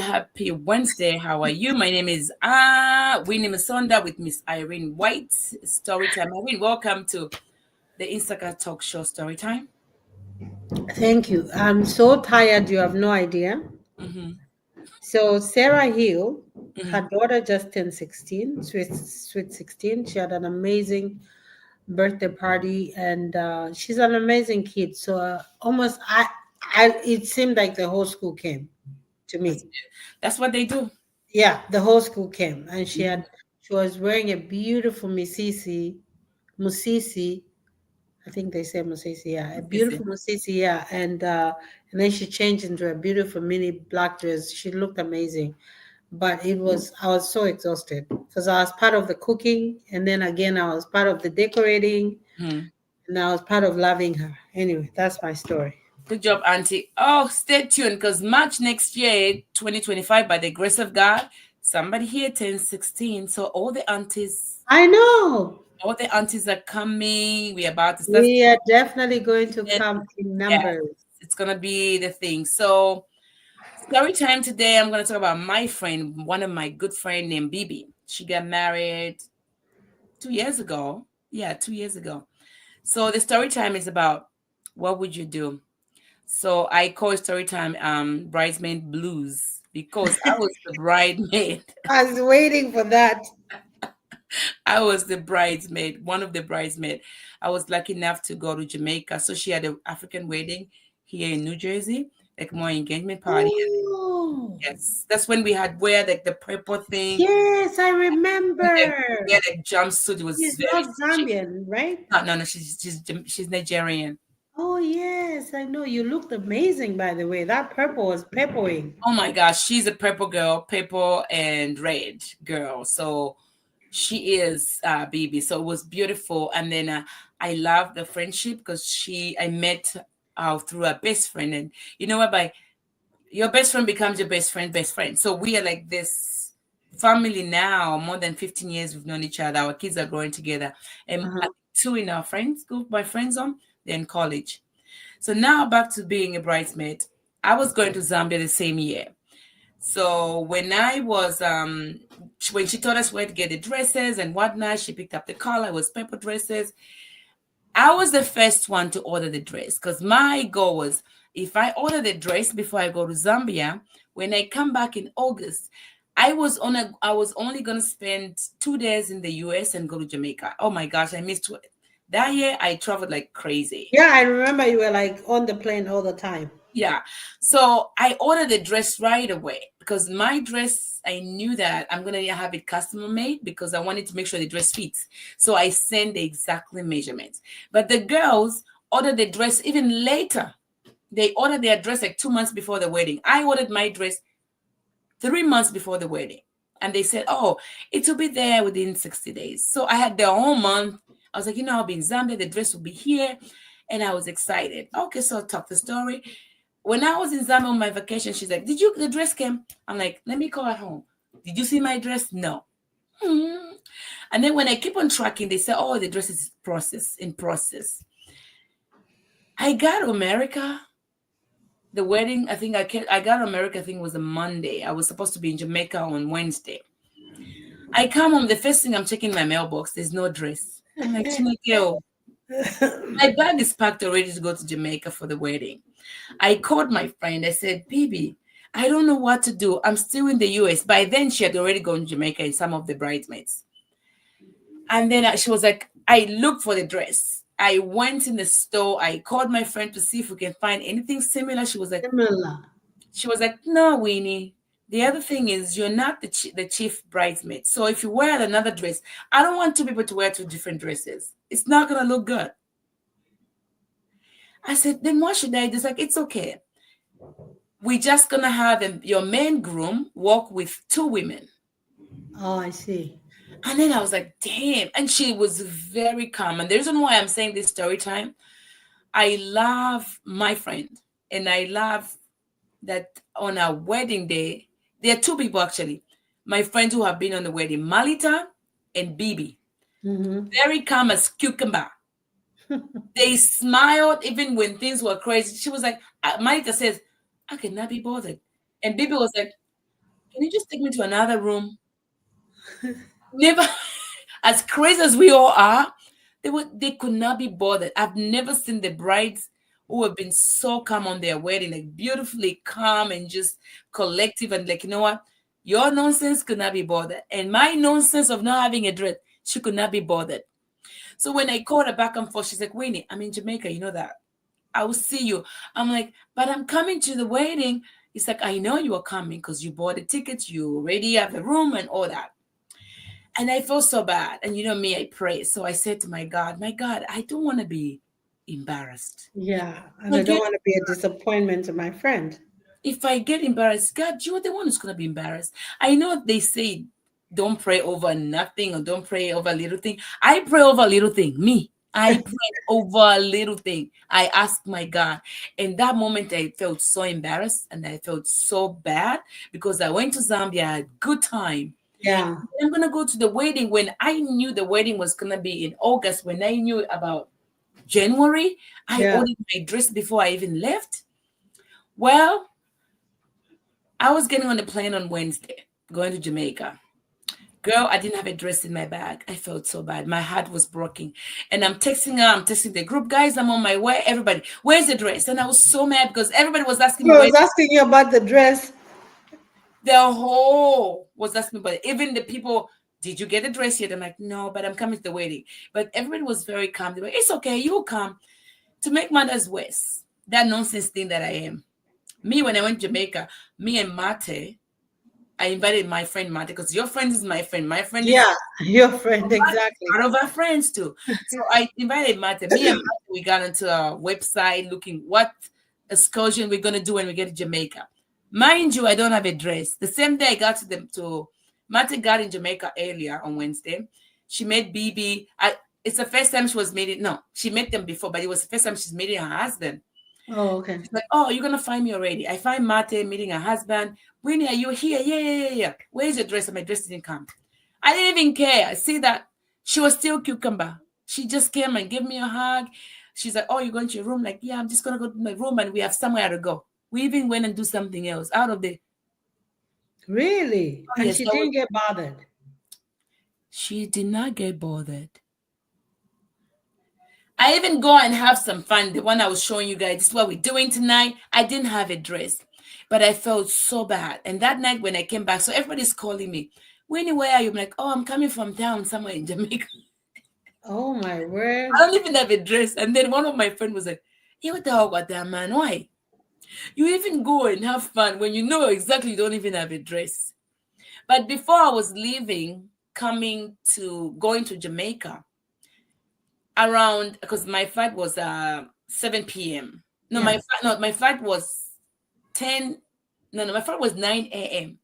happy Wednesday. How are you? My name is Winnie Masonda with Miss Irene White. Storytime. Irene, welcome to the Insaka Talk Show Storytime. Thank you. I'm so tired, you have no idea. Mm-hmm. So, Sarah Hill, Mm-hmm. her daughter just turned 16, sweet 16. She had an amazing birthday party, and she's an amazing kid. So, it seemed like the whole school came to That's, me. that's what they do. Yeah, the whole school came, and Mhm. she was wearing a beautiful Musisi. I think they say Musisi, yeah, a Yes, yes. beautiful Musisi, yeah, and then she changed into a beautiful mini black dress. She looked amazing, but I was so exhausted because I was part of the cooking, and then again I was part of the decorating, Mhm. and I was part of loving her. Anyway, that's my story. Good job, Auntie. Oh, stay tuned because March next year, 2025, by the grace of God, somebody here turns 16. So I know all the aunties are coming. We're about to start. we are definitely going to come in Yeah, numbers. it's gonna be the thing. So story time today. I'm gonna talk about my friend, one of my good friend named Bibi. She got married 2 years ago. Yeah, 2 years ago. So the story time is about what would you do. So I call it story time Bridesmaid Blues because I was the bridesmaid. I was waiting for that. I was the bridesmaid, one of the bridesmaid. I was lucky enough to go to Jamaica. So she had an African wedding here in New Jersey, like more engagement party. Oh, Yes, that's when we had wear like the purple thing. yes, I And then remember. we had a jumpsuit. It was She's very not chic. Zambian, right? No. She's Nigerian. Oh, yes, I know. You looked amazing, by the way. That purple was peppering. Oh my gosh, she's a purple girl, purple and red girl. So she is Bibi. So it was beautiful. And then I love the friendship because I met through a best friend. And you know what? By your best friend becomes your best friend. So we are like this family now. More than 15 years we've known each other. Our kids are growing together. And Uh-huh. two in our friends group, my friends on, they're in college. So now back to being a bridesmaid. I was going to Zambia the same year. So when I was when she taught us where to get the dresses and whatnot, she picked up the color. It was purple dresses. I was the first one to order the dress because my goal was if I order the dress before I go to Zambia, when I come back in August, I was only gonna spend 2 days in the US and go to Jamaica. Oh my gosh, I missed it. That year I traveled like crazy. Yeah, I remember you were like on the plane all the time. Yeah. So I ordered the dress right away because my dress, I knew that I'm going to have it custom made because I wanted to make sure the dress fits. So I sent the exactly measurements. But the girls ordered the dress even later. They ordered their dress like 2 months before the wedding. I ordered my dress 3 months before the wedding. And they said, oh, it will be there within 60 days. So I had the whole month. I was like, I'll be in Zambia. The dress will be here. And I was excited. Okay, so I'll talk the story. When I was in Zambia on my vacation, she's like, the dress came? I'm like, let me call at home. Did you see my dress? No. And then when I keep on tracking, they say, oh, the dress is in process. I got to America. The wedding, I think I got to America, I think it was a Monday. I was supposed to be in Jamaica on Wednesday. I come home, the first thing I'm checking my mailbox, there's no dress. I'm like, Chineke, my bag is packed already to go to Jamaica for the wedding. I called my friend. I said, Bibi, I don't know what to do. I'm still in the US. By then, she had already gone to Jamaica and some of the bridesmaids. And then she was like, I looked for the dress. I went in the store. I called my friend to see if we can find anything similar. She was like, no, Winnie. The other thing is you're not the chief bridesmaid. So if you wear another dress, I don't want two people to wear two different dresses. It's not going to look good. I said, then what should I do? It's like, it's okay. We're just going to have your main groom walk with two women. Oh, I see. And then I was like, damn. And she was very calm. And the reason why I'm saying this story time, I love my friend. And I love that on our wedding day, there are two people actually. My friends who have been on the wedding, Malita and Bibi. Mm-hmm. Very calm as cucumber. They smiled even when things were crazy. She was like, Malita says, I cannot be bothered. And Bibi was like, can you just take me to another room? Never, as crazy as we all are, they could not be bothered. I've never seen the brides who have been so calm on their wedding, like beautifully calm and just collective and like, you know what? Your nonsense could not be bothered. And my nonsense of not having a dress, she could not be bothered. So when I called her back and forth, she's like, Winnie, I'm in Jamaica, you know that. I will see you. I'm like, but I'm coming to the wedding. It's like, I know you are coming because you bought the tickets, you already have a room and all that. And I felt so bad. And you know me, I pray. So I said to my God, I don't want to be embarrassed. Yeah, and I don't want to be a disappointment to my friend. If I get embarrassed, God, you're the one who's going to be embarrassed. I know they say don't pray over nothing or don't pray over little thing. I pray over little thing. Me. I pray over a little thing. I ask my God. In that moment, I felt so embarrassed and I felt so bad because I went to Zambia, I had a good time. Yeah. I'm going to go to the wedding when I knew the wedding was going to be in August, when I knew about January. I ordered my dress before I even left. Well, I was getting on the plane on Wednesday, going to Jamaica. Girl, I didn't have a dress in my bag. I felt so bad. My heart was broken. And I'm texting her, I'm texting the group, guys, I'm on my way. Everybody, where's the dress? And I was so mad because everybody was asking me. I was asking you about the dress. The whole was asking about it. Even the people, did you get a dress yet? I'm like, no, but I'm coming to the wedding. But everybody was very calm. They were, it's okay, you'll come. To make matters worse, that nonsense thing that I am. Me, when I went to Jamaica, me and Mate, I invited my friend Mate because your friend is my friend. My friend is your friend, exactly. Part of our friends too. So I invited Mate. Me and Mate, we got into our website looking what excursion we're gonna do when we get to Jamaica. Mind you, I don't have a dress. The same day I got to Mate got in Jamaica earlier on Wednesday. She met Bibi. It's the first time she was meeting. No, she met them before, but it was the first time she's meeting her husband. Oh, okay. She's like, oh, you're gonna find me already. I find Mate meeting her husband. Winnie, are you here? Yeah. Where's your dress? And my dress didn't come. I didn't even care. I see that she was still cucumber. She just came and gave me a hug. She's like, oh, you're going to your room? Like, yeah, I'm just gonna go to my room and we have somewhere to go. We even went and do something else out of the. Really? Oh, and yes, she didn't get bothered. She did not get bothered. I even go and have some fun. The one I was showing you guys, this is what we're doing tonight. I didn't have a dress, but I felt so bad. And that night when I came back, so everybody's calling me, Winnie, where are you? I'm like, oh, I'm coming from town somewhere in Jamaica. Oh my word. I don't even have a dress. And then one of my friends was like, hey, what the hell about that, man? Why? You even go and have fun when you know exactly you don't even have a dress. But before I was leaving, going to Jamaica, around, because my flight was 7 p.m. No, my flight was 10. No, my flight was 9 a.m.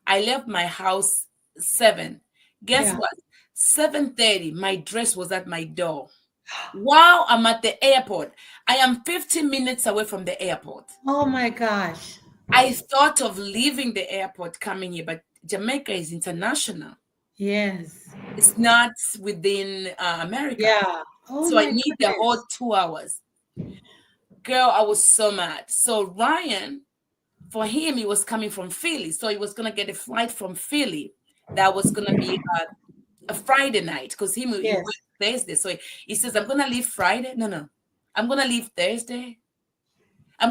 I left my house 7. Guess what? 7:30, my dress was at my door. While I'm at the airport, I am 15 minutes away from the airport. Oh my gosh. I thought of leaving the airport, coming here, but Jamaica is international. Yes. It's not within America. Yeah. Oh, so I need the whole 2 hours. Girl, I was so mad. So Ryan, for him, he was coming from Philly. So he was going to get a flight from Philly. That was going to be a Friday night because he went Thursday. So he says, I'm going to leave Friday. No. I'm going to leave Thursday.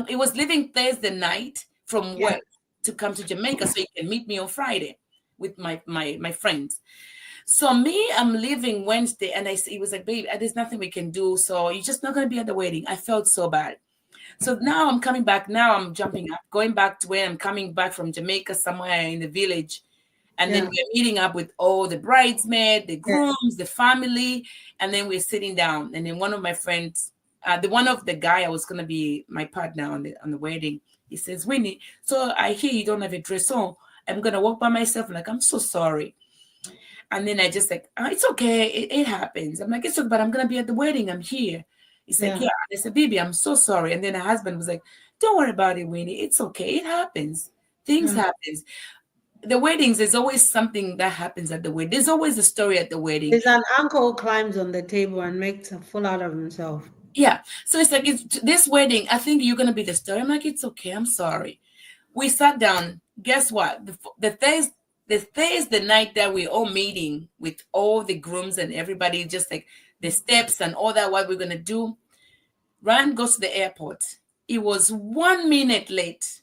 It was leaving Thursday night from work to come to Jamaica so he can meet me on Friday with my friends. So I'm leaving Wednesday, and he was like, babe, there's nothing we can do. So you're just not going to be at the wedding. I felt so bad. So now I'm coming back. Now I'm jumping up, going back to where I'm coming back from Jamaica, somewhere in the village. And then we're meeting up with all the bridesmaids, the grooms, the family. And then we're sitting down. And then one of my friends, the guy I was going to be my partner on the wedding, he says, Winnie, so I hear you don't have a dress on. I'm going to walk by myself. Like, I'm so sorry. And then I just like, it's okay. It happens. I'm like, it's okay, but I'm going to be at the wedding. I'm here. He's like, yeah. I said, baby, I'm so sorry. And then her husband was like, don't worry about it, Winnie. It's okay. It happens. Things happen. The weddings, there's always something that happens at the wedding. There's always a story at the wedding. There's an uncle who climbs on the table and makes a fool out of himself. Yeah. So it's like, this wedding, I think you're going to be the story. I'm like, it's okay. I'm sorry. We sat down. Guess what? The night that we're all meeting with all the grooms and everybody, just like the steps and all that, what we're gonna do. Ryan goes to the airport. It was 1 minute late.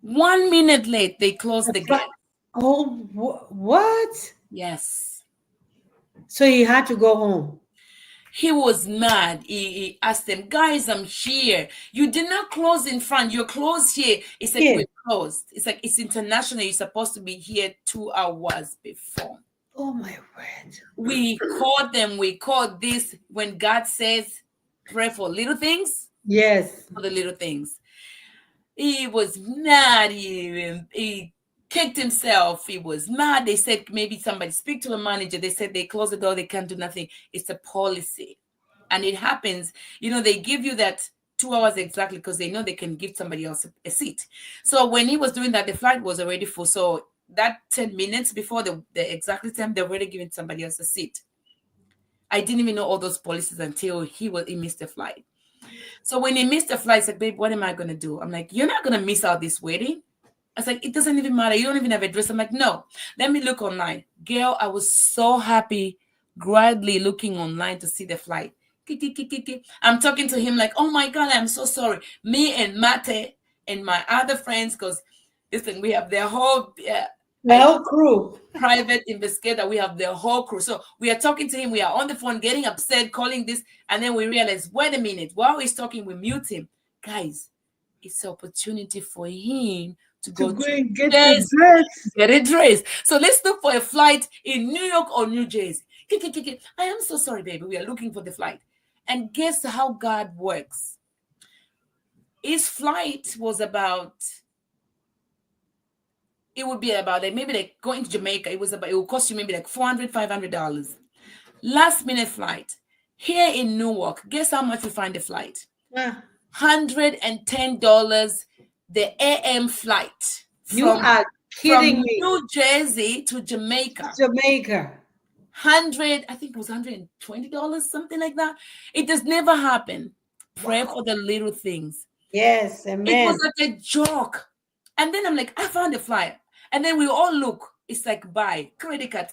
1 minute late. They closed the gate. Oh, what? Yes. So he had to go home. He was mad. He asked them, guys, I'm here. You did not close in front. You're closed here. It's like, Yeah. we're closed. It's like, it's international. You're supposed to be here 2 hours before. Oh my word. We called them. We called this. When God says, pray for little things, Yes. for the little things. He was mad. He kicked himself. He was mad. They said maybe somebody speak to a manager. They said they close the door. They can't do nothing. It's a policy. And it happens. They give you that 2 hours exactly because they know they can give somebody else a seat. So when he was doing that, the flight was already full. So that 10 minutes before the exactly time, they're already giving somebody else a seat. I didn't even know all those policies until he missed the flight. So when he missed the flight, he's like, babe, what am I going to do? I'm like, you're not going to miss out this wedding. I was like, it doesn't even matter. You don't even have a dress. I'm like, no, let me look online. Girl, I was so happy, gladly looking online to see the flight. I'm talking to him like, oh my God, I'm so sorry. Me and Mate and my other friends, because listen, we have their whole crew. Private investigator. We have the whole crew. So we are talking to him. We are on the phone, getting upset, calling this. And then we realize, wait a minute. While he's talking, we mute him. Guys, it's an opportunity for him to go and get the dress. Get a dress. So let's look for a flight in New York or New Jersey. I am so sorry, baby. We are looking for the flight. And guess how God works? His flight was it would be about maybe like going to Jamaica. It would cost you maybe like $400, $500. Last minute flight. Here in Newark, guess how much we find the flight? $110, the AM flight. You are kidding me. New Jersey to Jamaica. I think it was $120, something like that. It does never happen. Pray for the little things. Yes, amen. It was like a joke. And then I'm like, I found a flyer. And then we all look. It's like, buy credit card.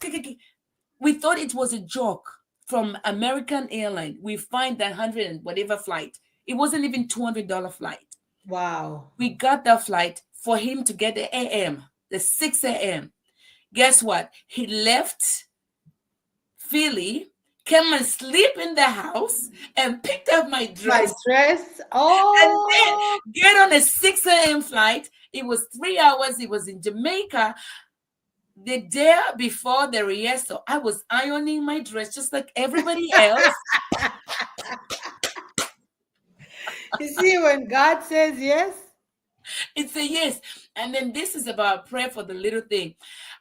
We thought it was a joke from American Airlines. We find that 100 and whatever flight. It wasn't even $200 flight. Wow. We got that flight for him to get the AM, the 6 a.m. Guess what? He left Philly, came and sleep in the house, and picked up my dress. Oh. And then get on a 6 a.m. flight. It was 3 hours. It was in Jamaica. The day before the rehearsal, I was ironing my dress just like everybody else. You see, when God says yes, it's a yes. And then this is about prayer for the little thing.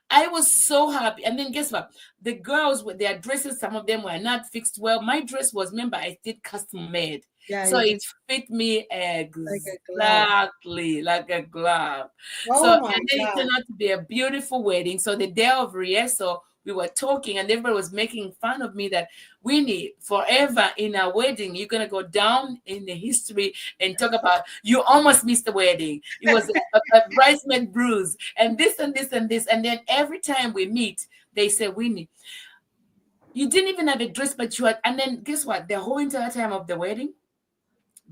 I was so happy. And then guess what? The girls with their dresses, some of them were not fixed well. My dress was, remember, I did custom made. Yeah, so it fit me exactly like a glove. And then it turned out to be a beautiful wedding. So the day of rehearsal, we were talking and everybody was making fun of me that Winnie, forever in our wedding, you're going to go down in the history and talk about you almost missed the wedding. It was a Bridesmaid Blues and this and this and this. And then every time we meet, they say, Winnie, you didn't even have a dress, but you had. And then guess what? The whole entire time of the wedding,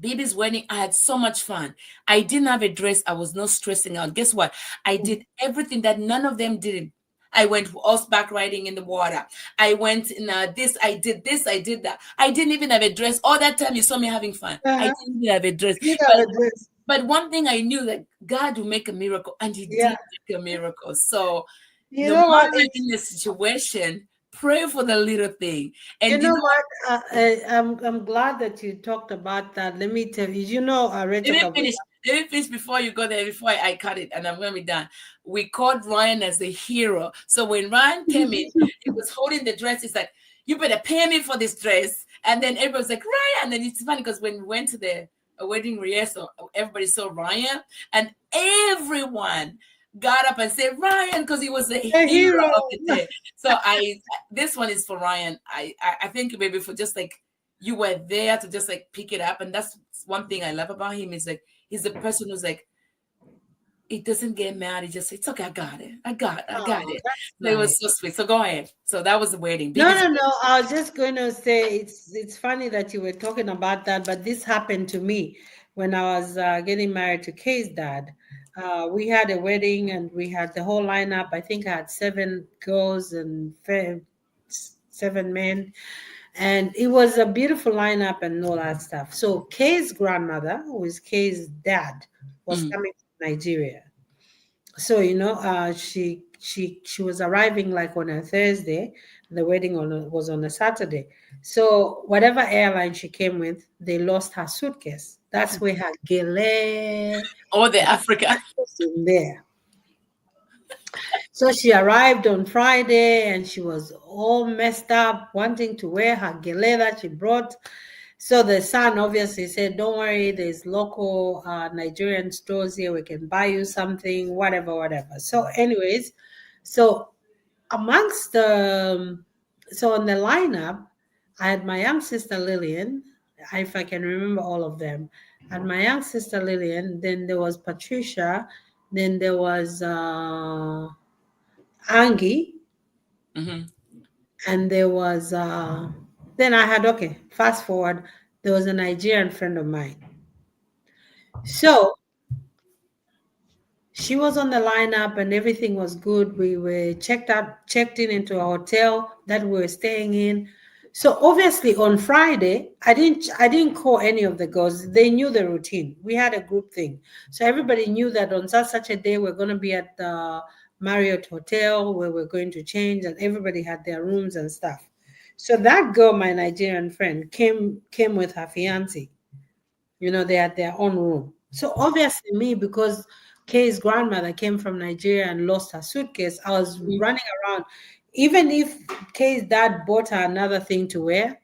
Bibi's wedding, I had so much fun. I didn't have a dress. I was not stressing out. Guess what? I did everything that none of them did. I went horseback riding in the water. I went in this, I did that. I didn't even have a dress. All that time you saw me having fun. I didn't even have a dress. But one thing I knew, that God will make a miracle, and he did make a miracle. So you know what? In the situation, pray for the little thing. And you know what? I'm glad that you talked about that. Let me tell you. Let me finish before you go there. Before I cut it, and I'm going to be done. We called Ryan as a hero. So when Ryan came in, he was holding the dress. He's like, "You better pay me for this dress." And then everybody's like, "Ryan!" And it's funny because when we went to the wedding rehearsal, everybody saw Ryan, and everyone got up and said Ryan because he was the hero of the day. So this one is for Ryan. I thank you, baby, for just like you were there to just like pick it up. And that's one thing I love about him, is like he's a person who's like, It doesn't get mad. It just, it's okay. I got it. I got Oh, it. that's So it was nice. so sweet. So go ahead. So that was the wedding. No, Bibi's. no, no. I was just going to say it's funny that you were talking about that, but this happened to me when I was getting married to Kay's dad. We had a wedding and we had the whole lineup. I think I had seven girls and seven men, and it was a beautiful lineup and all that stuff. So Kay's grandmother, who is Kay's dad, was Mhm. coming from Nigeria. So she was arriving like on a Thursday. The wedding was on a Saturday. So whatever airline she came with, they lost her suitcase. That's where her gele Or the Africa. was in there. So she arrived on Friday and she was all messed up, wanting to wear her gele that she brought. So the son obviously said, "Don't worry, there's local Nigerian stores here. We can buy you something, whatever, whatever." So, anyways, so amongst the so on the lineup, I had my young sister Lillian, if I can remember all of them. And my young sister Lillian, then there was Patricia, then there was Angie, Hmm. and there was then I had, okay, fast forward, there was a Nigerian friend of mine. So she was on the lineup and everything was good. We were checked in into a hotel that we were staying in. So obviously on Friday, I didn't call any of the girls. They knew the routine. We had a group thing. So everybody knew that on such a day we're gonna be at the Marriott Hotel where we're going to change, and everybody had their rooms and stuff. So that girl, my Nigerian friend, came with her fiance. They had their own room. So obviously, me, because Kay's grandmother came from Nigeria and lost her suitcase, I was running around. Even if Kay's dad bought her another thing to wear,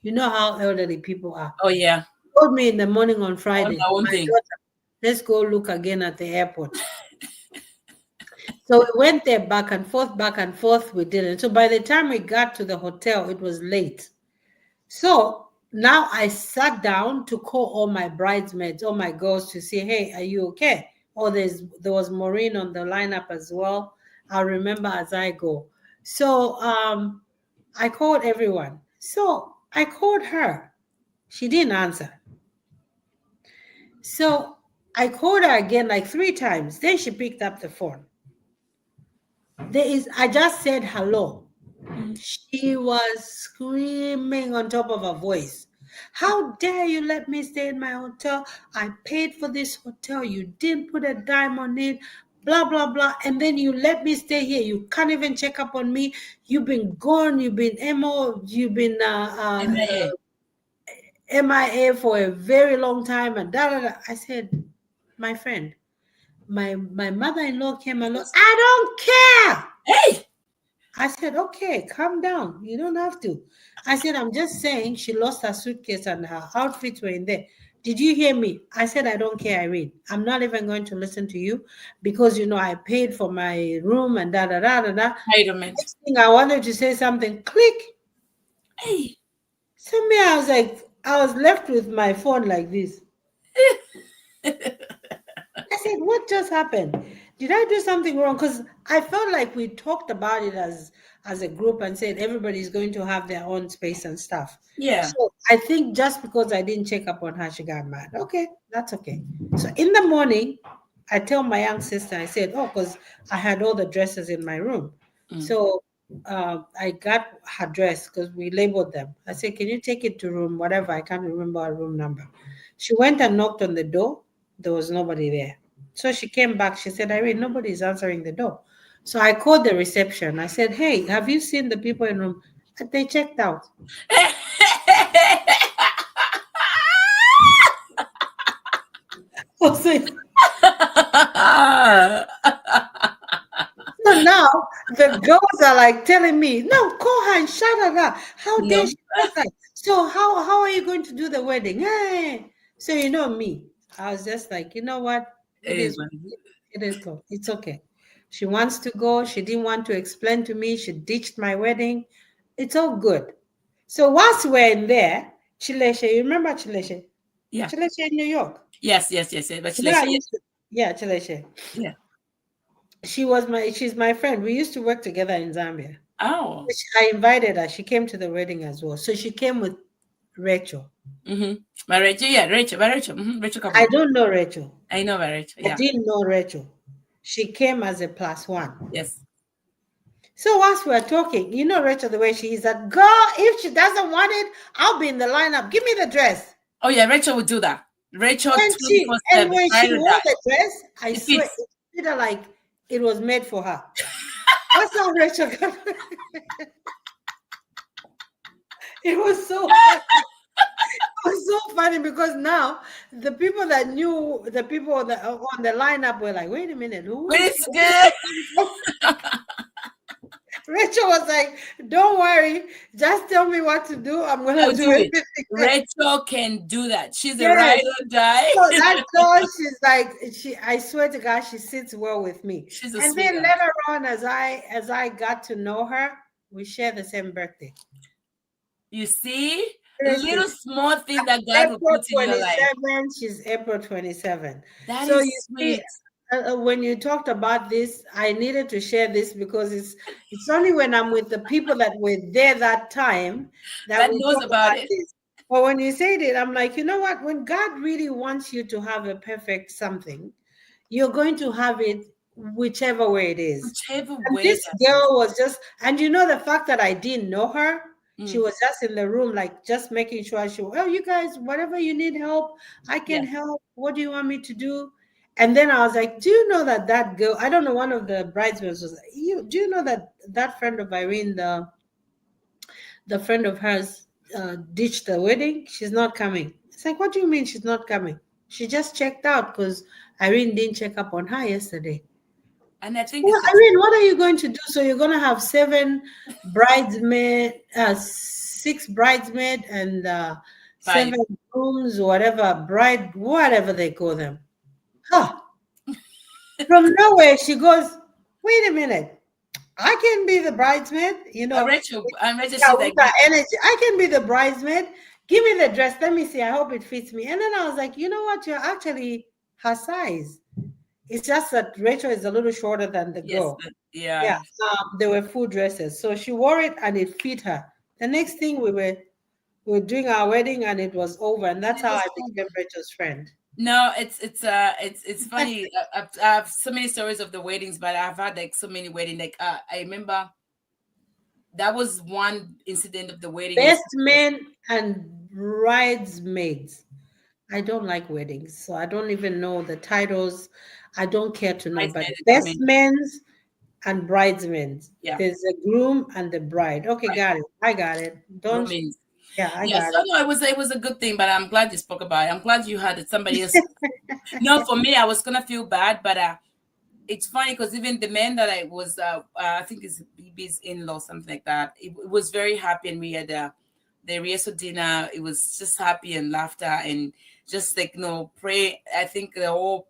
you know how elderly people are. Oh yeah. He told me in the morning on I want my Friday, own my thing. daughter, let's go look again at the airport. So we went there back and forth, back and forth. We didn't. So by the time we got to the hotel, it was late. So now I sat down to call all my bridesmaids, all my girls, to say, "Hey, are you okay?" Oh, there was Maureen on the lineup as well. I'll remember as I go. So I called everyone. So I called her. She didn't answer. So I called her again like three times. Then she picked up the phone. I just said hello. Mhm. She was screaming on top of her voice. "How dare you let me stay in my hotel? I paid for this hotel. You didn't put a dime on it. Blah, blah, blah. And then you let me stay here. You can't even check up on me. You've been gone. You've been MO. You've been MIA. MIA for a very long time." And da, da, da. I said, "My friend, my mother-in-law came along. I don't care." Hey. I said, "Okay, calm down. You don't have to." I said, "I'm just saying she lost her suitcase and her outfits were in there. Did you hear me?" I said, "I don't care, Irene. I'm not even going to listen to you because, I paid for my room and da da da da da." Entitlement. Next thing I wanted to say something, click. Hey. So me, I was left with my phone like this. I said, "What just happened? Did I do something wrong?" Because I felt like we talked about it as a group and said everybody's going to have their own space and stuff. Yeah. So I think just because I didn't check up on her, she got mad. Okay, that's okay. So in the morning, I tell my young sister, I said, "Oh, because I had all the dresses in my room." Mm. So I got her dress because we labeled them. I said, "Can you take it to room, whatever?" I can't remember her room number. She went and knocked on the door. There was nobody there. So she came back. She said, "Irene, nobody's answering the door." So I called the reception. I said, "Hey, have you seen the people in room?" And they checked out. So now the girls are like telling me, "No, call her and shut her up. How dare No. she dress like? So how are you going to do the wedding?" Hey. So me, I was just like, you know what? It It is is what it is. it is cool. It's okay. She wants to go. She didn't want to explain to me. She ditched my wedding. It's all good. So whilst we're in there, Chileshe, you remember Chileshe? Yeah. Chileshe in New York. Yes, yes, yes, yes. But You know, yes. Yeah, Cheleshe. Yeah. She's my friend. We used to work together in Zambia. Oh. I invited her. She came to the wedding as well. So she came with Rachel. Mm-hmm. My Rachel, yeah, Rachel, my Rachel, Rachel I couple. don't know Rachel. I know my Rachel. I Yeah. didn't know Rachel. She came as a plus one. Yes. So whilst we're talking, you know Rachel the way she is that girl, if she doesn't want it, I'll be in the lineup. Give me the dress. Oh yeah, Rachel would do that. Rachel And 24/7, when she ride or wore die. the dress, I It swear fits. it fit her like it was made for her. That's how Rachel got it was so funny. It was so funny because now the people that knew the people that are on the lineup were like, wait a minute, who But is it's where did good. that come from? Rachel was like, don't worry, just tell me what to do. I'm I'll gonna do do it. everything. Rachel can do that. She's a Yes. ride or die. So that girl, she's like, I swear to God, she sits well with me. She's a And then sweetheart. later on, as I got to know her, we share the same birthday. You see, Seriously. little small thing that God will April put in your life. 27, she's April 27. That So is you see, sweet. when you talked about this, I needed to share this because it's only when I'm with the people that were there that time that That we knows talk about about it. this. But when you said it, I'm like, you know what? When God really wants you to have a perfect something, you're going to have it whichever way it is. Whichever And way this that is. girl was just, and you know, the fact that I didn't know her, she Mm, was just in the room, like just making sure oh, you guys, whatever you need help, I can yeah. help. What do you want me to do? And then I was like, do you know that that girl, I don't know, one of the bridesmaids was like, do you know that that friend of Irene, the friend of hers, ditched the wedding? She's not coming. It's like, what do you mean she's not coming? She just checked out because Irene didn't check up on her yesterday. And I think Well, it's I just mean, what are you going to do? So you're going to have seven bridesmaid, six bridesmaid, and five. seven grooms, whatever bride, whatever they call them. Huh. From nowhere, she goes, "Wait a minute, I can be the bridesmaid." You know, Rachel, yeah, she's with like that that. energy, I can be the bridesmaid. Give me the dress. Let me see. I hope it fits me. And then I was like, you know what? You're actually her size. It's just that Rachel is a little shorter than the Yes, girl. Yeah, yeah. they were full dresses. So she wore it and it fit her. The next thing we were doing our wedding and it was over. And And that's it how was I over. became Rachel's friend. No, it's funny. I have so many stories of the weddings, but I've had like so many weddings. Like I remember that was one incident of the wedding was Best men and bridesmaids. I don't like weddings, so I don't even know the titles. I don't care to know. But bridesmaid and best grooming. men's and bridesmaids. Yeah, There's a groom and the bride. Okay, right. got it. I got it. Don't. Grooming. Yeah, I Yeah, got so no, it was a good thing, but I'm glad you spoke about it. I'm glad you had it. Somebody else. No, for me, I was gonna feel bad, but it's funny because even the man that I was, I think it's BB's in-law, something like that. It was very happy, and we had the rehearsal dinner. It was just happy and laughter and just like pray. I think the whole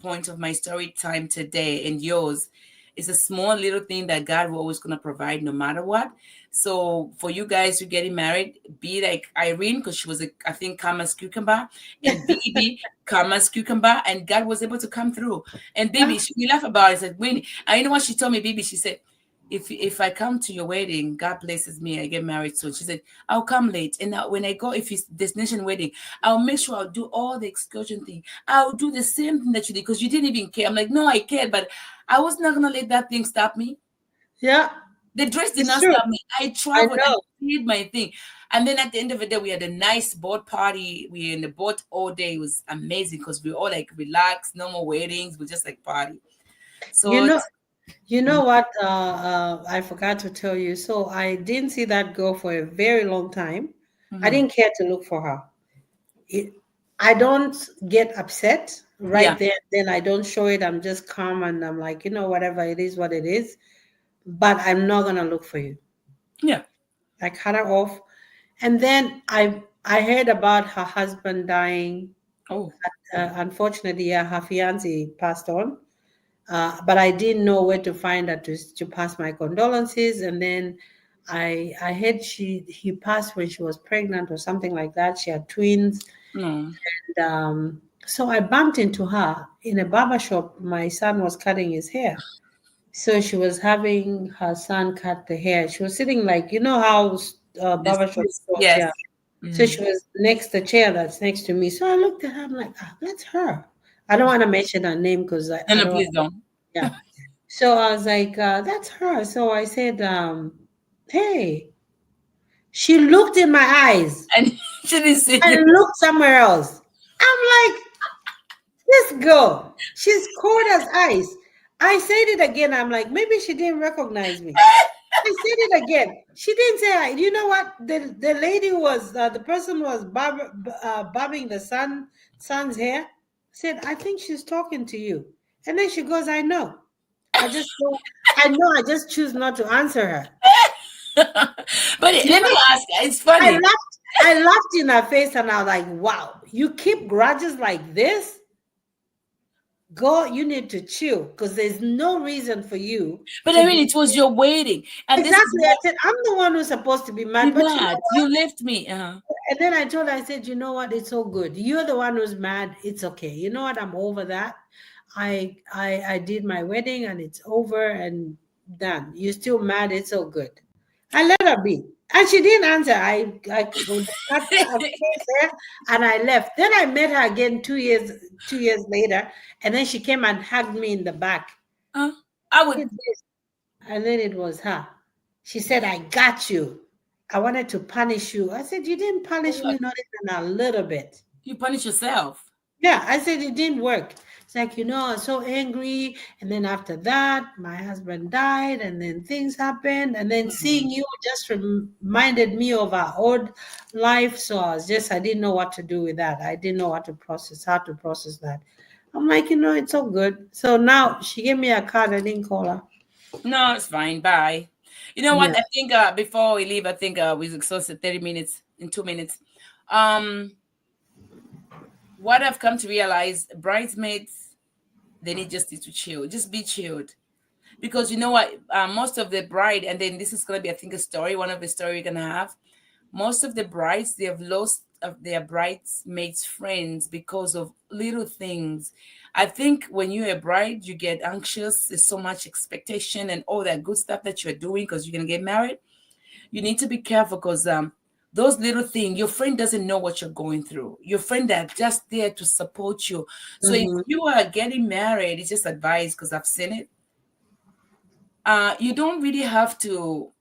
point of my story time today and yours is a small little thing that God will always gonna provide no matter what. So for you guys who getting married, be like Irene because she was I think Kama's cucumber, and BB Kama's cucumber, and God was able to come through. And it. baby, we laugh about it. Said, Winnie, and you know what she told me, baby? She said, if I come to your wedding, God blesses me, I get married soon. She said, I'll come late. And now when I go, if it's destination wedding, I'll make sure I'll do all the excursion thing. I'll do the same thing that you did because you didn't even care. I'm like, no, I cared, but I was not gonna let that thing stop me. Yeah, The dress did it's not true. stop me. I I traveled, I know. did my thing. And then at the end of the day, we had a nice boat party. We were in the boat all day. It was amazing because we were all like relaxed, no more weddings. We just like party. You So know, it's, you know what? I forgot to tell you. So I didn't see that girl for a very long time. I mhm. didn't care to look for her. It, I don't get upset Yeah, right there. Then I don't show it. I'm just calm and I'm like, whatever it is, what it is. But I'm not gonna look for you. yeah. I cut her off. And then I heard about her husband dying. Oh, Unfortunately, yeah, her fiance passed on. But I didn't know where to find her to pass my condolences. And then I heard he passed when she was pregnant or something like that. She had twins. no. And So I bumped into her in a barber shop. My son was cutting his hair. So she was having her son cut the hair. She was sitting like, you know how barber shop stores, Yes. yeah. So Mhm. she was next the chair that's next to me. So I looked at her. I'm like, ah, that's her. I don't want to mention her name because No, I no, don't. please don't. Yeah. So I was like, that's her. So I said, hey. She looked in my eyes And she didn't see you. and looked somewhere else. I'm like, this girl, she's cold as ice. I said it again. I'm like, maybe she didn't recognize me. I said it again. She didn't say hi. You know what? The lady was the person was bobbing the son's hair. Said, I think she's talking to you. And then she goes, I know. I just don't. I know. I just choose not to answer her. But You let know, me ask, it's I funny. laughed. I laughed in her face, and I was like, "Wow, you keep grudges like this? Girl, you need to chill because there's no reason for you But to I mean, be." it was your wedding, and this is Exactly. I what said, I'm the one who's supposed to be mad, you but you know mad. what? You left me. And then I told her, I said, you know what? It's all good. You're the one who's mad. It's okay. You know what? I'm over that. I did my wedding and it's over and done. You're still mad. It's all good. I let her be. And she didn't answer. I cut her face there and I left. Then I met her again 2 years later, and then she came and hugged me in the back. Uh, I would. Did this. And then it was her. She said, I got you. I wanted to punish you. I said, you didn't For punish me, what? not even a little bit. You punish yourself. Yeah, I said it didn't work. It's like, I was so angry. And then after that, my husband died, and then things happened. And then Mhm. seeing you just reminded me of our old life. So I didn't know what to do with that. I didn't know how to process that. I'm like, it's all good. So now she gave me a card. I didn't call her. No, it's fine. Bye. You know Yeah. what? I think before we leave, I think we exhausted 30 minutes in 2 minutes. Um, what I've come to realize, bridesmaids, they need just need to chill. Just be chilled. Because you know what? Most of the bride, and then this is gonna be, I think, a story, one of the story you're gonna have. Most of the brides, they have lost of their bridesmaids friends because of little things. I think when you're a bride, you get anxious. There's so much expectation and all that good stuff that you're doing because you're gonna get married. You need to be careful because those little things, your friend doesn't know what you're going through. Your friend that just there to support you. So if Mm-hmm. you are getting married, it's just advice because I've seen it. You don't really have to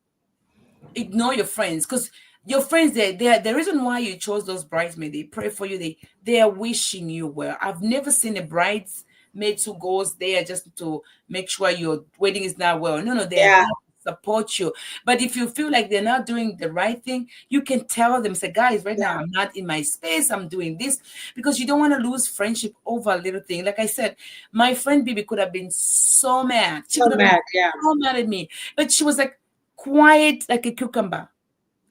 ignore your friends because your friends, they the reason why you chose those bridesmaids, they pray for you, they are wishing you well. I've never seen a bridesmaid who goes there just to make sure your wedding is not well. No, no, they are there Yeah. to support you. But if you feel like they're not doing the right thing, you can tell them, say, guys, right now I'm not in my space, I'm doing this, because you don't want to lose friendship over a little thing. Like I said, my friend Bibi could have been so mad, she So could have been mad. Yeah. so mad at me, but she was like quiet like a cucumber.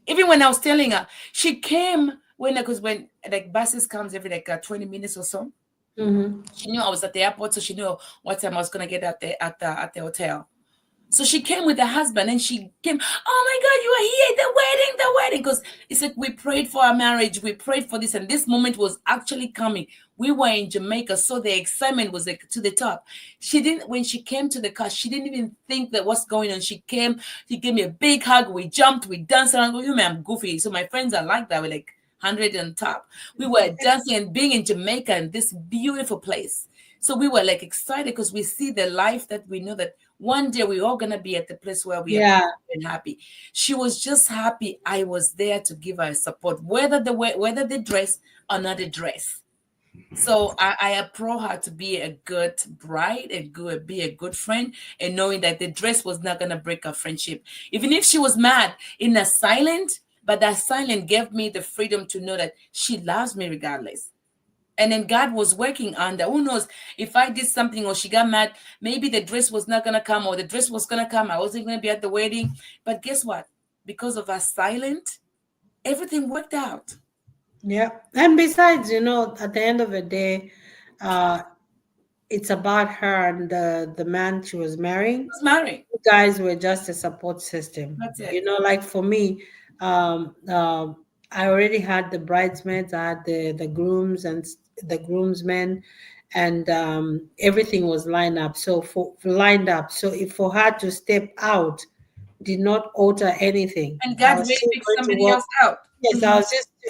Even when I was telling her, she came when, because when like buses comes every like 20 minutes or so, Mm-hmm. she knew I was at the airport, so she knew what time I was gonna get at the hotel. So she came with her husband and she came, oh my God, you are here, the wedding. Because it's like we prayed for our marriage, we prayed for this, and this moment was actually coming. We were in Jamaica, so the excitement was like to the top. She didn't, when she came to the car, she didn't even think that what's going on. She came, she gave me a big hug, we jumped, we danced around. You know, I'm goofy. So my friends are like that. We're like 100 on top. We were dancing and being in Jamaica in this beautiful place. So we were like excited because we see the life that we know that one day we're all gonna be at the place where we are Yeah. and happy. She was just happy I was there to give her support, whether the dress or not the dress. So I applaud her to be a good bride and be a good friend, and knowing that the dress was not gonna break our friendship. Even if she was mad in a silent, but that silent gave me the freedom to know that she loves me regardless. And then God was working on that. Who knows, if I did something or she got mad, maybe the dress was not gonna come, or the dress was gonna come. I wasn't gonna be at the wedding. But guess what? Because of our silent, everything worked out. Yeah. And besides, at the end of the day, uh, it's about her and the man she was I marrying. was married. You guys were just a support system. That's it. Like for me, I already had the bridesmaids, I had the grooms, and the groomsmen, and everything was lined up. So if for her to step out did not alter anything. And I God was may still pick going to somebody walk. else out. Yes, Mhm.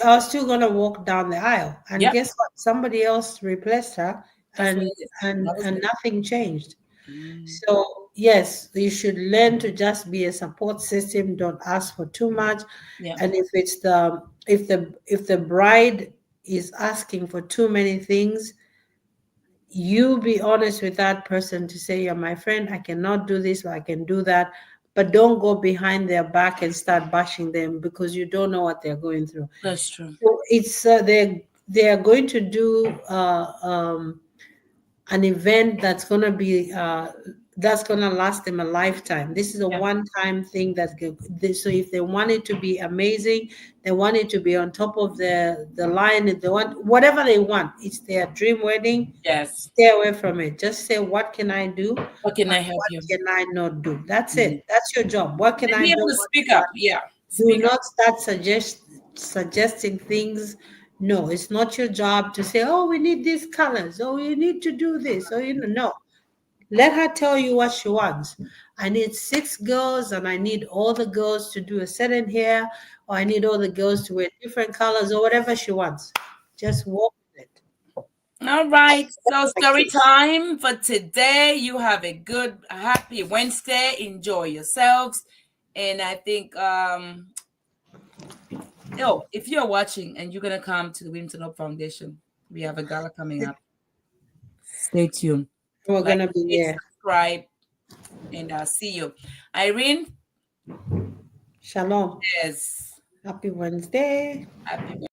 I was still gonna walk down the aisle. And Yep, guess what? Somebody else replaced her, that's what and it is. That was and it. nothing changed. Mm. So yes, you should learn to just be a support system. Don't ask for too much. Yeah, And if the bride is asking for too many things, you be honest with that person to say, "You're my friend. I cannot do this, or I can do that." But don't go behind their back and start bashing them because you don't know what they're going through. that's true. So it's they are going to do an event that's going to last them a lifetime. This is a Yeah. one-time thing so if they want it to be amazing, they want it to be on top of the line, if they want whatever they want, it's their dream wedding. Yes. Stay away from it. Just say, what can I do How can and I help what you? can I not do? That's Mhm. it. That's your job. What can And I be do? able to What speak up. cannot Yeah, do? speak up. Not start suggesting things. No, it's not your job to say, "Oh, we need these colors. Oh, you need to do this." Oh, no. Let her tell you what she wants. I need 6 girls, and I need all the girls to do a certain hair, or I need all the girls to wear different colors, or whatever she wants. Just walk with it. All right. So That's my story case. time for today. You have a good, happy Wednesday. Enjoy yourselves. And I think if you're watching and you're gonna come to the Wilmington Hope Foundation, we have a gala coming up. Stay tuned. We're Like, gonna be share, there. subscribe, and I'll see you. Irene, Shalom. yes. Happy Wednesday. Happy